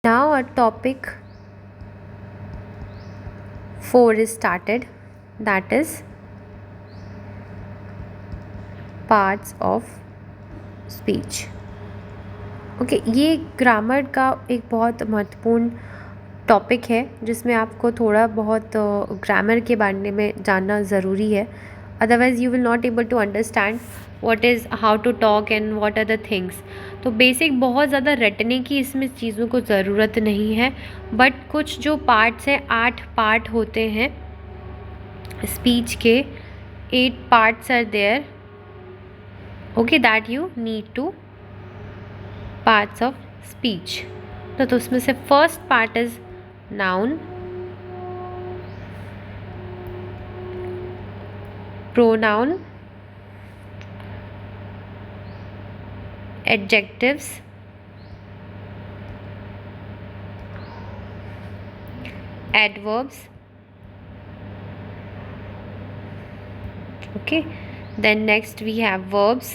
Now our topic 4 is started, that is parts of speech. Okay ये grammar का एक बहुत महत्वपूर्ण टॉपिक है जिसमें आपको थोड़ा बहुत ग्रामर के बारे में जानना ज़रूरी है, otherwise you will not able to understand what is how to talk and what are the things. तो बेसिक बहुत ज़्यादा रटने की इसमें चीज़ों को ज़रूरत नहीं है, बट कुछ जो पार्ट्स हैं 8 पार्ट होते हैं स्पीच के. 8 parts are there, okay, that you need to parts of speech. तो उसमें से first part is noun, pronoun, adjectives, adverbs, okay, then next we have verbs,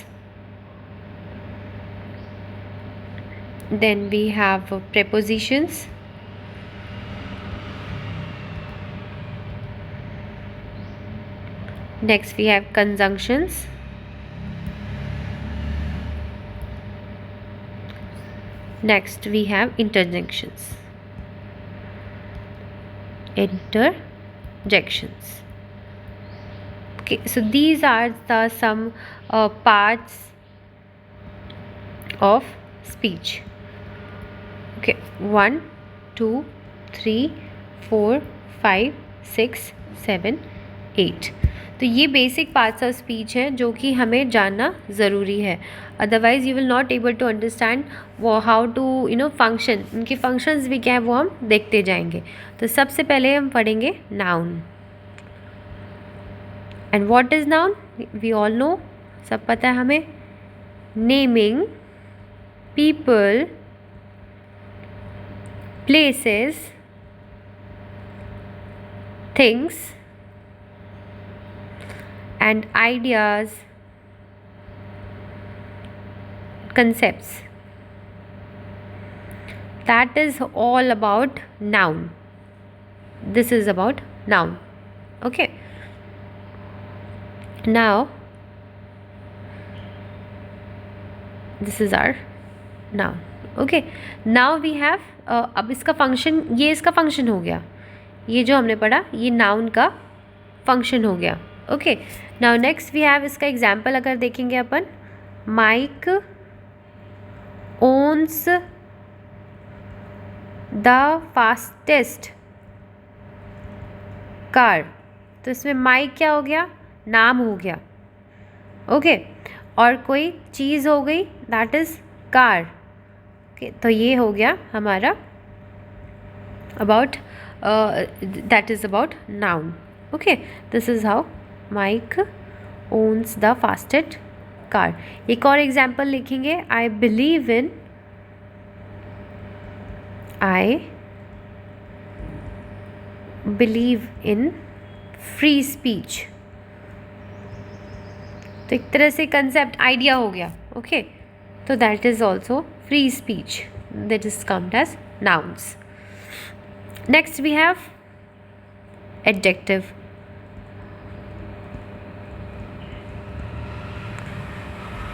then we have prepositions, next we have conjunctions, next we have interjections. Okay, so these are the some parts of speech. Okay, 1 2 3 4 5 6 7 8. तो ये basic parts of speech हैं जो कि हमें जानना ज़रूरी है, otherwise you will not able to understand वो हाउ टू फंक्शन. उनके फंक्शंस भी क्या है वो हम देखते जाएंगे. तो सबसे पहले हम पढ़ेंगे noun. And what is noun? We all know, सब पता है हमें. Naming people, places, things and ideas, concepts. That is all about noun. This is about noun. Okay, now this is our noun. Okay, now we have अब इसका function, ये इसका function हो गया. ये जो हमने पढ़ा ये नाउन का फंक्शन हो गया. Okay, now next we have इसका एग्जाम्पल अगर देखेंगे अपन, Mike owns the fastest car. तो इसमें माइक क्या हो गया? नाम हो गया. ओके, और कोई चीज़ हो गई, दैट इज़ कार. ओके, तो ये हो गया हमारा about, that is about noun. Okay, this is how Mike owns the fastest car. एक और एग्जाम्पल लिखेंगे, I believe in free speech. तो एक तरह से कंसेप्ट आइडिया हो गया. ओके, तो that is also free speech, that is called as nouns. Next we have adjective.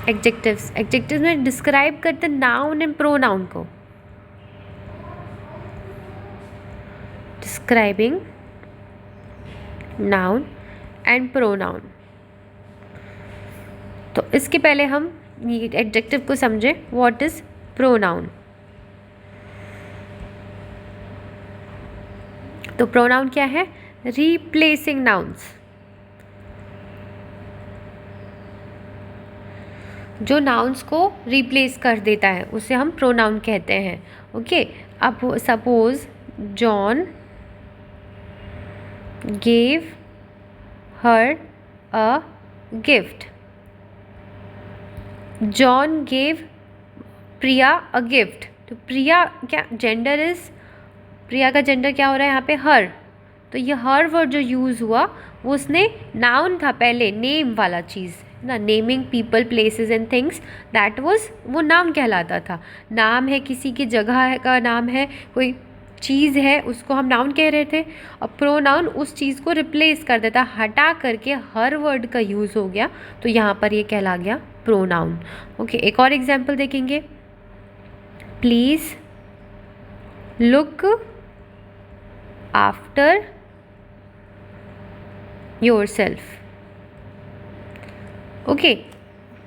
Adjectives में डिस्क्राइब करते हैं नाउन एंड प्रोनाउन को. Describing noun and pronoun. तो इसके पहले हम एडजेक्टिव को समझें. What is pronoun? तो प्रोनाउन क्या है? Replacing nouns. जो नाउन्स को रिप्लेस कर देता है उसे हम प्रोनाउन कहते हैं. ओके, अब suppose John gave her a gift. John gave Priya a gift. तो प्रिया क्या जेंडर इज, प्रिया का जेंडर क्या हो रहा है यहाँ पे? हर. तो ये हर वर्ड जो यूज़ हुआ वो उसने नाउन था पहले, नेम वाला चीज़. ना, naming people places and things, that was, वो नाउन कहलाता था। नाम है, किसी की जगह का नाम है, कोई चीज़ है, उसको हम नाउन कह रहे थे। और प्रोनाउन उस चीज़ को रिप्लेस कर देता, हटा करके हर वर्ड का यूज़ हो गया, तो यहाँ पर ये कहला गया प्रोनाउन। ओके, एक और एग्जाम्पल देखेंगे। Please look after yourself. Okay,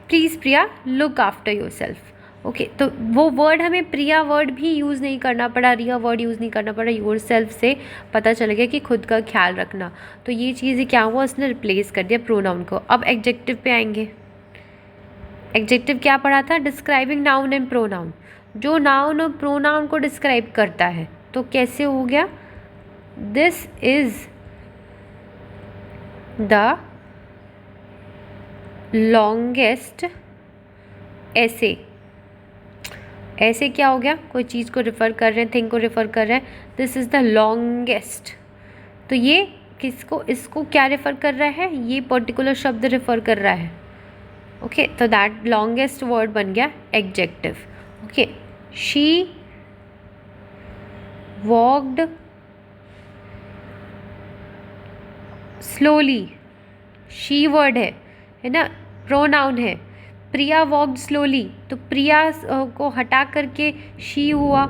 please Priya look after yourself. Okay, तो वो वर्ड हमें प्रिया वर्ड भी यूज़ नहीं करना पड़ा, रिया वर्ड यूज़ नहीं करना पड़ा, योरसेल्फ से पता चल गया कि खुद का ख्याल रखना। तो ये चीज़ें क्या हुआ, उसने रिप्लेस कर दिया प्रोनाउन को। अब एडजेक्टिव पे आएंगे। एडजेक्टिव क्या पढ़ा था, डिस्क्राइबिंग नाउन एंड प्रोनाउन, जो नाउन और प्रोनाउन को डिस्क्राइब करता है। तो कैसे हो गया, दिस इज द लॉन्गेस्ट ऐसे। ऐसे क्या हो गया, कोई चीज़ को रिफ़र कर रहे हैं, थिंग को रिफ़र कर रहे हैं, दिस इज़ द लॉन्गेस्ट। तो ये किसको, इसको क्या रिफ़र कर रहा है, ये पर्टिकुलर शब्द रिफ़र कर रहा है। ओके, तो दैट लॉन्गेस्ट वर्ड बन गया adjective. Okay, she walked slowly, she word है ना, प्रोनाउन है। प्रिया वॉक्ड स्लोली, तो प्रिया को हटा करके शी हुआ।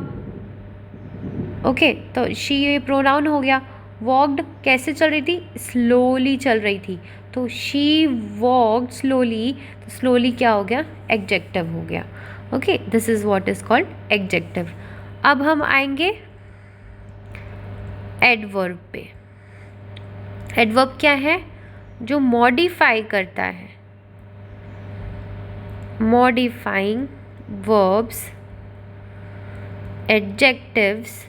ओके, तो शी ये प्रोनाउन हो गया। वॉक्ड कैसे चल रही थी, स्लोली चल रही थी, तो शी वॉक्ड स्लोली, तो स्लोली क्या हो गया, एडजेक्टिव हो गया। Okay, this is what is called adjective. अब हम आएंगे एडवर्ब पे। एडवर्ब क्या है, जो मॉडिफाई करता है, modifying verbs, adjectives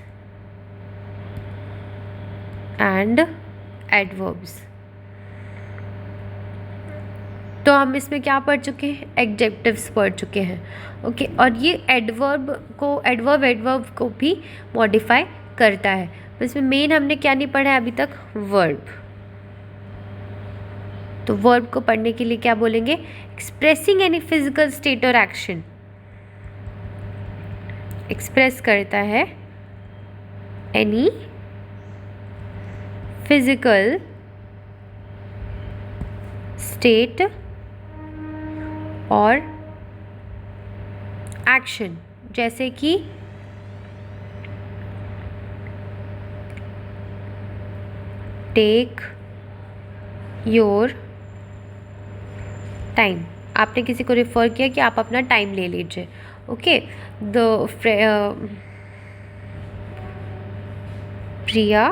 and adverbs. तो हम इसमें क्या पढ़ चुके हैं, एडजेक्टिव्स पढ़ चुके हैं। ओके, और ये एडवर्ब को भी मॉडिफाई करता है। तो इसमें मेन हमने क्या नहीं पढ़ा है अभी तक, वर्ब। तो वर्ब को पढ़ने के लिए क्या बोलेंगे, एक्सप्रेसिंग एनी फिजिकल स्टेट और एक्शन। एक्सप्रेस करता है एनी फिजिकल स्टेट और एक्शन, जैसे कि टेक योर टाइम। आपने किसी को रिफ़र किया कि आप अपना टाइम ले लीजिए। Okay, the Priya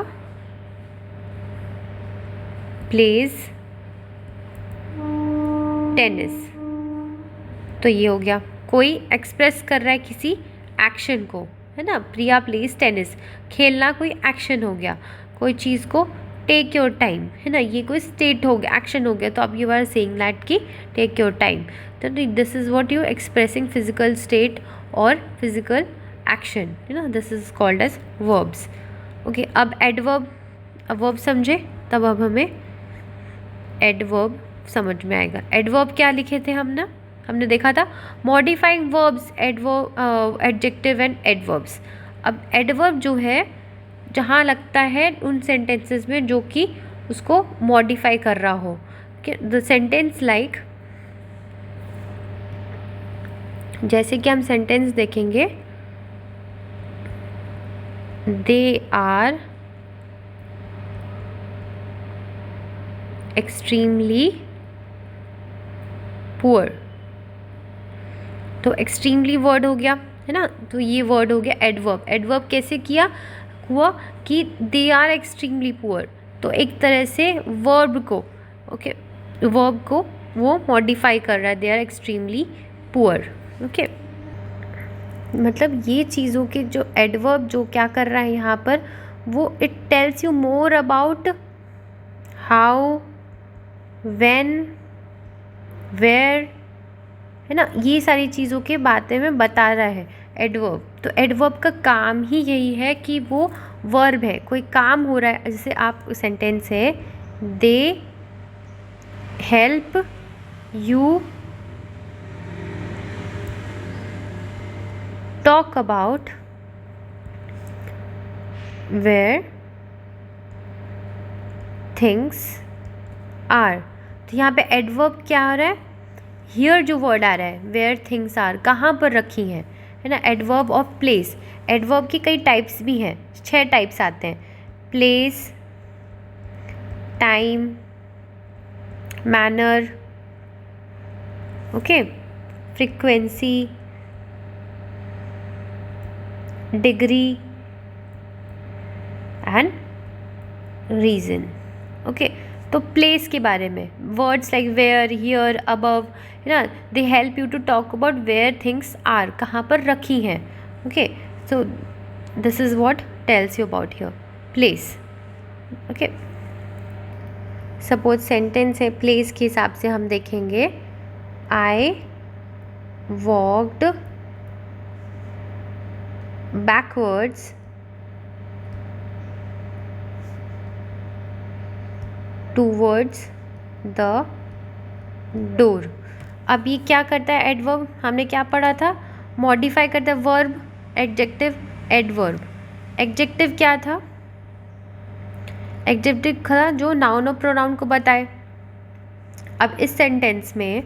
plays tennis. तो ये हो गया, कोई एक्सप्रेस कर रहा है किसी एक्शन को, है ना। प्रिया प्लेज टेनिस, खेलना कोई एक्शन हो गया। कोई चीज़ को टेक योर टाइम, है ना, ये कोई स्टेट हो गया, एक्शन हो गया। तो अब यू आर सेइंग दैट कि टेक योर टाइम। तो this is what you expressing physical state और फिजिकल एक्शन, है ना, this is called as verbs. Okay, अब एडवर्ब, अब वर्ब समझे तब अब हमें एडवर्ब समझ में आएगा। एडवर्ब क्या लिखे थे हमने देखा था modifying verbs, adverb, adjective and adverbs. अब एडवर्ब जो है जहाँ लगता है उन सेंटेंसेस में जो कि उसको मॉडिफाई कर रहा हो। द सेंटेंस लाइक, जैसे कि हम सेंटेंस देखेंगे, दे आर एक्सट्रीमली पुअर। तो एक्सट्रीमली वर्ड हो गया, है ना, तो ये वर्ड हो गया एडवर्ब। एडवर्ब कैसे किया हुआ कि दे आर एक्सट्रीमली पुअर, तो एक तरह से वर्ब को, ओके, वर्ब को वो मॉडिफाई कर रहा है, they are extremely poor. Okay, मतलब ये चीज़ों के जो एडवर्ब जो क्या कर रहा है यहाँ पर, वो it tells you more about how, when, where, है ना, ये सारी चीज़ों के बातें में बता रहा है एडवर्ब। तो एडवर्ब का काम ही यही है कि वो वर्ब है, कोई काम हो रहा है। जैसे आप सेंटेंस है, they help You talk about where things are. तो यहाँ पे एडवर्ब क्या आ रहा है? हियर जो वर्ड आ रहा है, वेयर थिंग्स आर, कहाँ पर रखी हैं, है ना. Adverb of place. एडवर्ब की कई टाइप्स भी हैं, 6 टाइप्स आते हैं. Place, time, manner, okay, frequency, degree and reason. Okay, तो प्लेस के बारे में words like where, here, above, है ना, they help you to talk about where things are, कहाँ पर रखी हैं. Okay, so this is what tells you about here place. Okay, suppose sentence है, प्लेस के हिसाब से हम देखेंगे. I walked backwards towards the door. अब ये क्या करता है एडवर्ब? हमने क्या पढ़ा था? मॉडिफाई करता है वर्ब, एडजेक्टिव, एडवर्ब. एडजेक्टिव क्या था? एडजेक्टिव था जो नाउन और प्रोनाउन को बताए. अब इस सेंटेंस में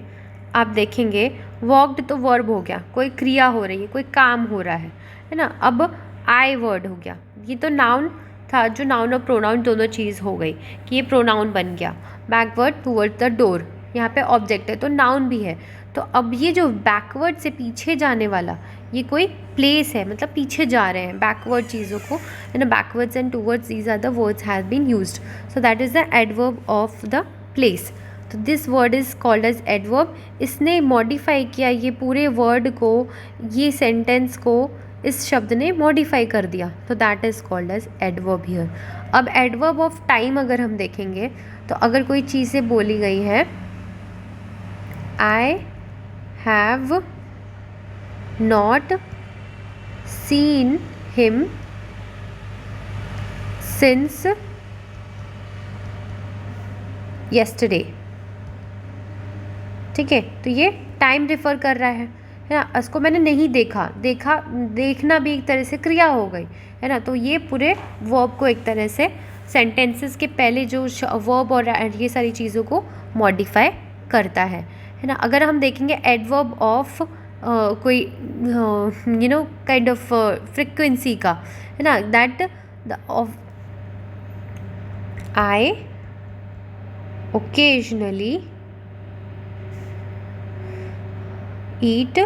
आप देखेंगे वॉक्ड तो वर्ब हो गया, कोई क्रिया हो रही है, कोई काम हो रहा है ना. अब आई वर्ड हो गया, ये तो नाउन था जो नाउन और प्रोनाउन दोनों चीज़ हो गई कि ये प्रोनाउन बन गया. बैकवर्ड टूवर्ड द डोर, यहाँ पे ऑब्जेक्ट है तो नाउन भी है. तो अब ये जो बैकवर्ड से पीछे जाने वाला, ये कोई प्लेस है, मतलब पीछे जा रहे हैं बैकवर्ड चीज़ों को, है ना. Backwards and towards, these are the words have been used, so that is the adverb of the place. तो this word is called as adverb. इसने मॉडिफाई किया ये पूरे वर्ड को, ये सेंटेंस को इस शब्द ने मॉडिफाई कर दिया, तो that is called as adverb here. अब एडवर्ब ऑफ टाइम अगर हम देखेंगे, तो अगर कोई चीज़ें बोली गई है, I have not seen him since yesterday. ठीक है, तो ये टाइम रिफ़र कर रहा है ना. इसको मैंने नहीं देखा, देखना भी एक तरह से क्रिया हो गई, है ना. तो ये पूरे वर्ब को एक तरह से सेंटेंसेस के पहले जो वर्ब और ये सारी चीज़ों को मॉडिफाई करता है ना. अगर हम देखेंगे एडवर्ब ऑफ कोई काइंड ऑफ फ्रिक्वेंसी का, है ना, that the of I occasionally eat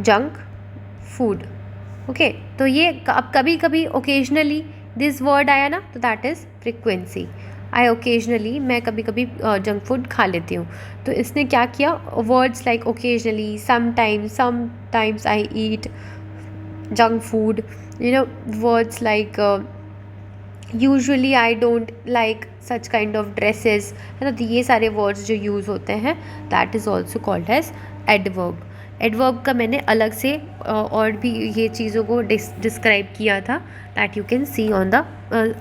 junk food. Okay, तो ये अब कभी कभी ओकेजनली दिस वर्ड आया ना, तो that is frequency. I occasionally, मैं कभी कभी जंक फूड खा लेती हूँ. तो इसने क्या किया, words like occasionally, sometimes I eat junk food, words like usually I don't like such kind of dresses, है ना. तो ये सारे वर्ड्स जो यूज़ होते हैं, that is also called as adverb. Adverb का मैंने अलग से और भी ये चीज़ों को डिस्क्राइब किया था, that you can see on the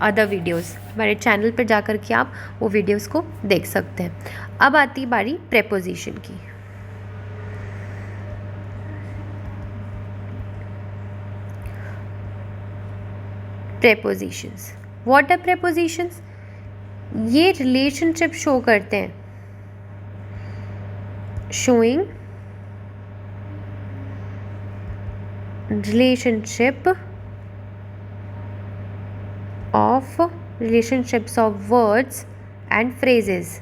other videos. हमारे चैनल पर जा कर के आप वो वीडियोज़ को देख सकते हैं. अब आती बारी प्रेपोजिशन की. Prepositions, what are prepositions? ये रिलेशनशिप शो करते हैं, showing relationships of words and phrases.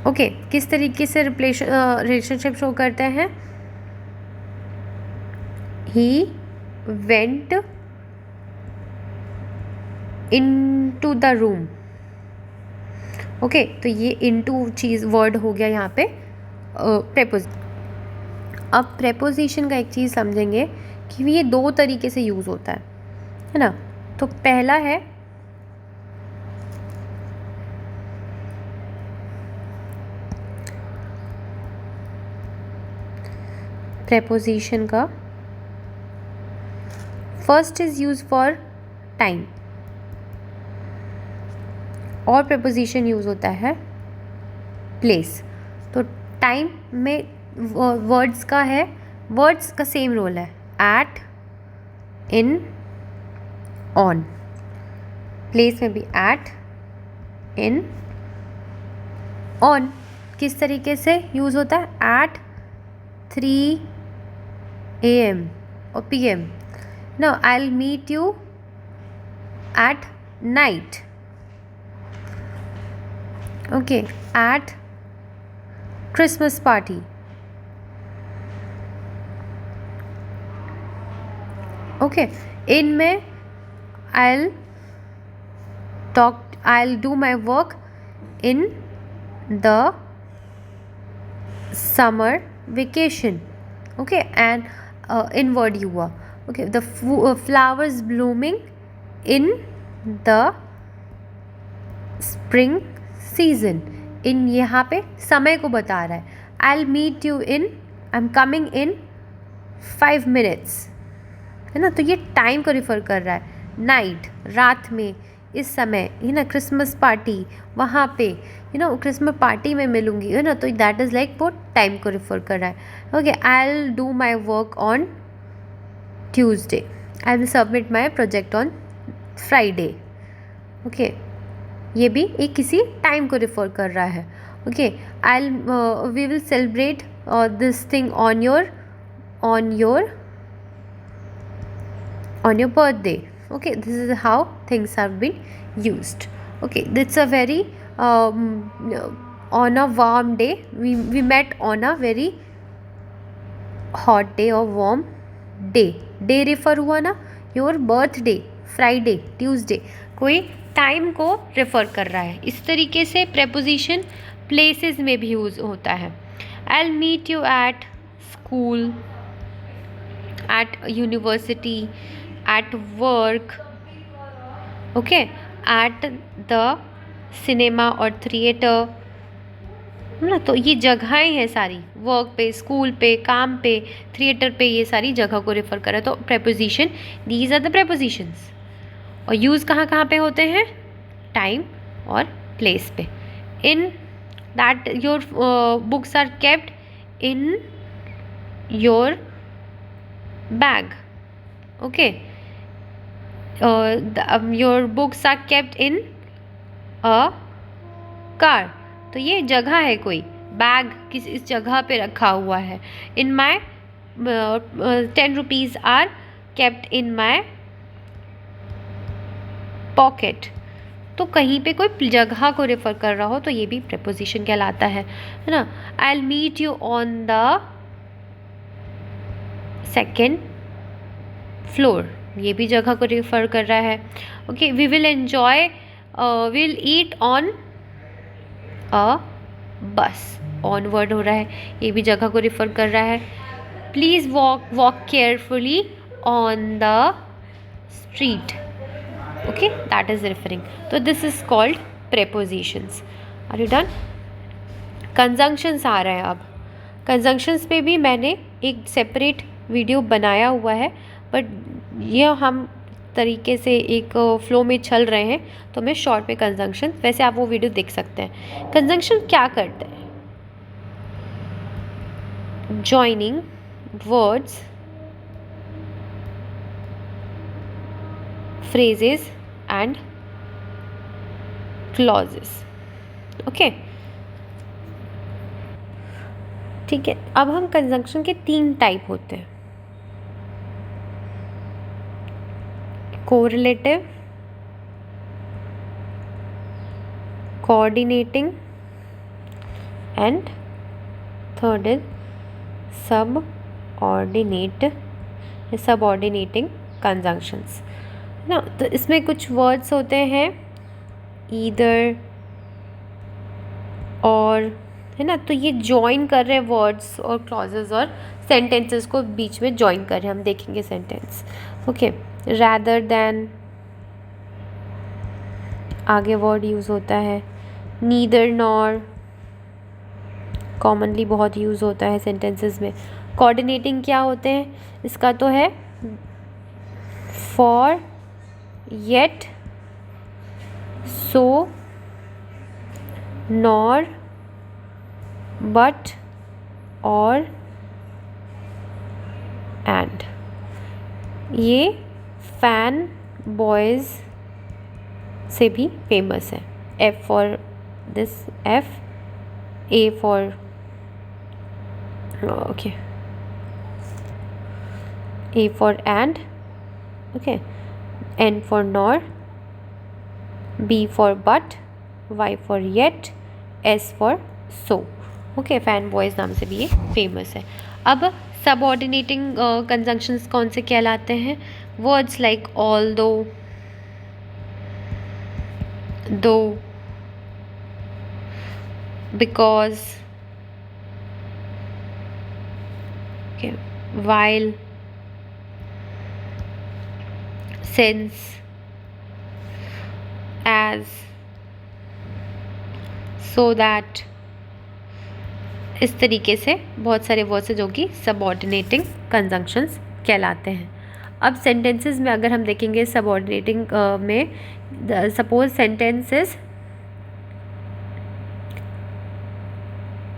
Okay, किस तरीके से रिलेशनशिप शो करते हैं? He went into the room. Okay, तो ये इनटू चीज़ वर्ड हो गया यहाँ पे प्रेपोजिशन. अब प्रेपोजिशन का एक चीज़ समझेंगे कि ये 2 तरीके से यूज़ होता है ना. तो पहला है प्रेपोजिशन का, first is use for time. और preposition यूज़ होता है place। तो टाइम में वर्ड्स का है, वर्ड्स का सेम रोल है, at, in, on। प्लेस में भी at, in, on। किस तरीके से यूज़ होता है? at 3 AM और PM। Now I'll meet you at night। Okay, at Christmas party। Okay, in में I'll do my work in the summer vacation। Okay, and in word हुआ। Okay, the flowers blooming in the spring season। in यहाँ पे समय को बता रहा है। I'll meet you in, I'm coming in 5 minutes, है ना। तो ये टाइम को रिफ़र कर रहा है। नाइट, रात में, इस समय, है ना। क्रिसमस पार्टी, वहाँ पे, यू नो, क्रिसमस पार्टी में मिलूँगी, है ना। तो दैट इज़ लाइक वो टाइम को रिफ़र कर रहा है। Okay, I will do my work on Tuesday, I will submit my project on Friday. Okay, ये भी एक किसी टाइम को रिफ़र कर रहा है। Okay, we will celebrate this thing on your birthday। Okay, this is how things have been used। Okay, it's a very on a warm day, we met on a very hot day or warm day। day refer हुआ ना, your birthday, Friday, Tuesday, कोई time को refer कर रहा है। इस तरीके से preposition places में भी यूज़ होता है। I'll meet you at school, at university, at work। okay, at the cinema और थिएटर, है ना। तो ये जगहें हैं सारी, वर्क पे, स्कूल पे, काम पे, थिएटर पे, ये सारी जगह को रेफर कर रहा है। तो preposition, these are the prepositions. और यूज़ कहाँ कहाँ पे होते हैं? टाइम और प्लेस पे। In that your books are kept in your bag. Okay, your books are kept in a car. तो ये जगह है, कोई बैग किस इस जगह पे रखा हुआ है। In my 10 rupees are kept in my pocket. तो कहीं पे कोई जगह को रेफर कर रहा हो तो ये भी प्रेपोजिशन कहलाता है ना। I will meet you on the second floor, ये भी जगह को रेफर कर रहा है। Okay, we will enjoy, will eat on a bus, on word हो रहा है, ये भी जगह को रेफर कर रहा है। Please walk carefully on the street. Okay, that is referring. तो this is called prepositions. Are you done? Conjunctions आ रहे हैं अब। कंजंक्शंस पे भी मैंने एक सेपरेट वीडियो बनाया हुआ है, बट यह हम तरीके से एक फ्लो में चल रहे हैं तो मैं शॉर्ट में कंजंक्शन, वैसे आप वो वीडियो देख सकते हैं। कंजंक्शन क्या करते हैं? Joining words, phrases and clauses। Okay, ठीक है। अब हम कंजंक्शन के 3 टाइप होते हैं, correlative, coordinating and third is subordinating conjunctions ना। तो इसमें कुछ वर्ड्स होते हैं ईदर और, है ना। तो ये जॉइन कर रहे हैं वर्ड्स और क्लॉजेस और सेंटेंसेस को बीच में जॉइन कर रहे हैं। हम देखेंगे सेंटेंस। ओके, रैदर देन, आगे वर्ड यूज़ होता है नीदर नॉर, कॉमनली बहुत यूज़ होता है सेंटेंसेस में। कोऑर्डिनेटिंग क्या होते हैं? इसका तो है for, yet, so, nor, but, or, and. ये फैन बॉयज़ से भी फेमस है. F for this, F, A for okay, A for and, okay, N for nor, B for but, Y for yet, S for so. Okay, fan boys नाम से भी ये famous है. अब सबऑर्डिनेटिंग कंजंक्शंस कौन से कहलाते हैं? वर्ड्स लाइक ऑल दो, because, okay, while, since, as, so that. इस तरीके से बहुत सारे वर्ड्स हैं जो कि सबऑर्डिनेटिंग कंजंक्शंस कहलाते हैं. अब सेंटेंसेस में अगर हम देखेंगे सबऑर्डिनेटिंग में, suppose sentence is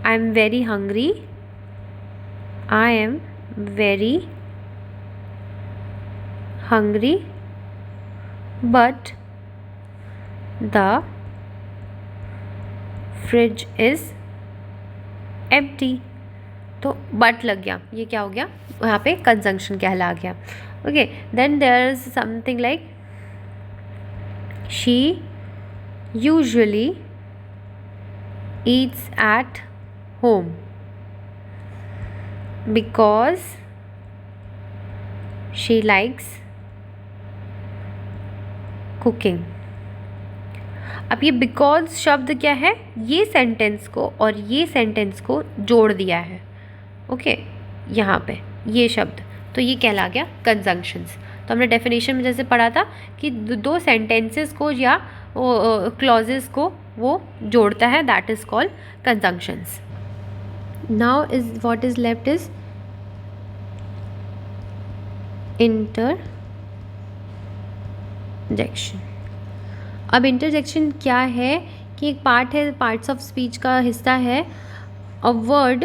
I am very hungry, I am very hungry but the fridge is empty. तो बट लग गया, ये क्या हो गया, यहाँ पे कंजंक्शन कहला गया. Okay, then there is something like she usually eats at home because she likes cooking. अब ये बिकॉज शब्द क्या है, ये सेंटेंस को और ये सेंटेंस को जोड़ दिया है. ओके, यहाँ पे ये शब्द, तो ये कहला गया कंजंक्शंस. तो हमने डेफिनेशन में जैसे पढ़ा था कि दो सेंटेंसेस को या क्लॉजेस को वो जोड़ता है, that is called conjunctions. Now is what is left is interjection. अब इंटरजेक्शन क्या है कि एक पार्ट है, पार्ट्स ऑफ स्पीच का हिस्सा है. A word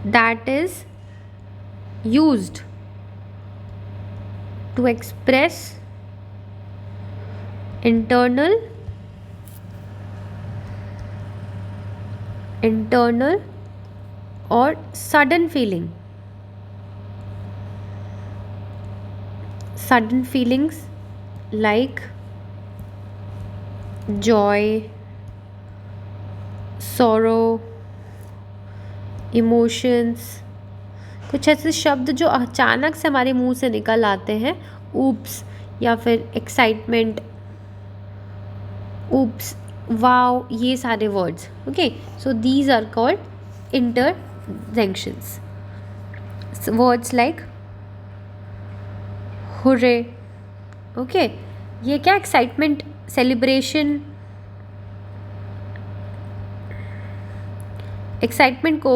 that is used to express internal और sudden feelings like joy, sorrow, emotions. कुछ ऐसे शब्द जो अचानक से हमारे मुंह से निकल आते हैं, oops या फिर excitement, oops, wow, ये सारे words. Okay, so these are called interjunctions. So words like hurray. Okay, ये क्या, एक्साइटमेंट, सेलिब्रेशन, एक्साइटमेंट को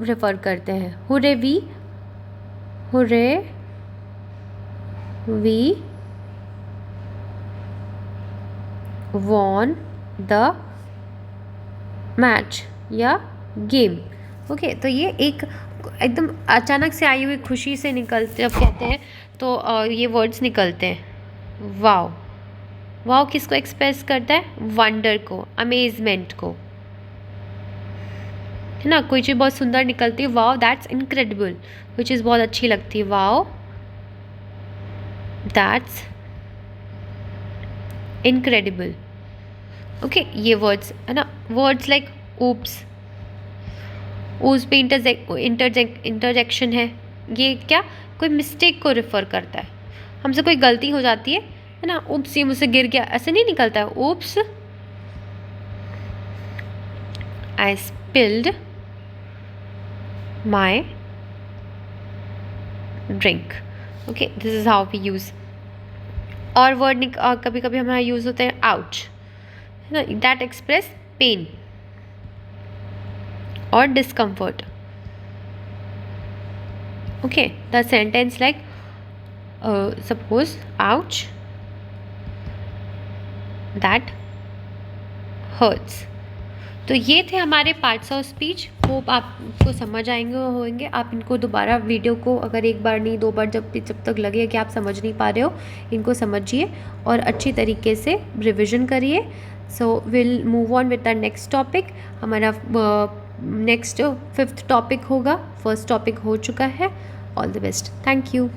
रेफर करते हैं. Hurray we won the match या गेम. ओके, तो ये एक एकदम अचानक से आई हुई खुशी से निकलते, जब कहते हैं तो ये वर्ड्स निकलते हैं. वाव किसको एक्सप्रेस करता है, वंडर को, अमेजमेंट को, है ना. कोई चीज़ बहुत सुंदर निकलती है, वाव दैट्स इनक्रेडिबल. कोई चीज़ बहुत अच्छी लगती है, वाव दैट्स इनक्रेडिबल. ओके, ये वर्ड्स है ना. वर्ड्स लाइक ऊप्स, उस पे इंटरजेक्शन है. ये क्या, कोई मिस्टेक को रेफर करता है. हमसे कोई गलती हो जाती है ना, उप्स ये मुझसे गिर गया, ऐसे नहीं निकलता है. Oops I spilled my drink. Okay, this is how we use. और वर्ड कभी कभी हमारा यूज होते हैं आउच, है ना, that express pain or discomfort. Okay, the sentence like suppose ouch, that hurts. तो ये थे हमारे पार्ट्स ऑफ स्पीच। होप आपको समझ आएंगे होंगे। आप इनको दोबारा वीडियो को अगर एक बार नहीं 2 बार जब तक लगे कि आप समझ नहीं पा रहे हो, इनको समझिए और अच्छी तरीके से रिविज़न करिए। So will move on with the next topic. हमारा नेक्स्ट 5th टॉपिक होगा। फर्स्ट टॉपिक हो चुका है। All the best. Thank you.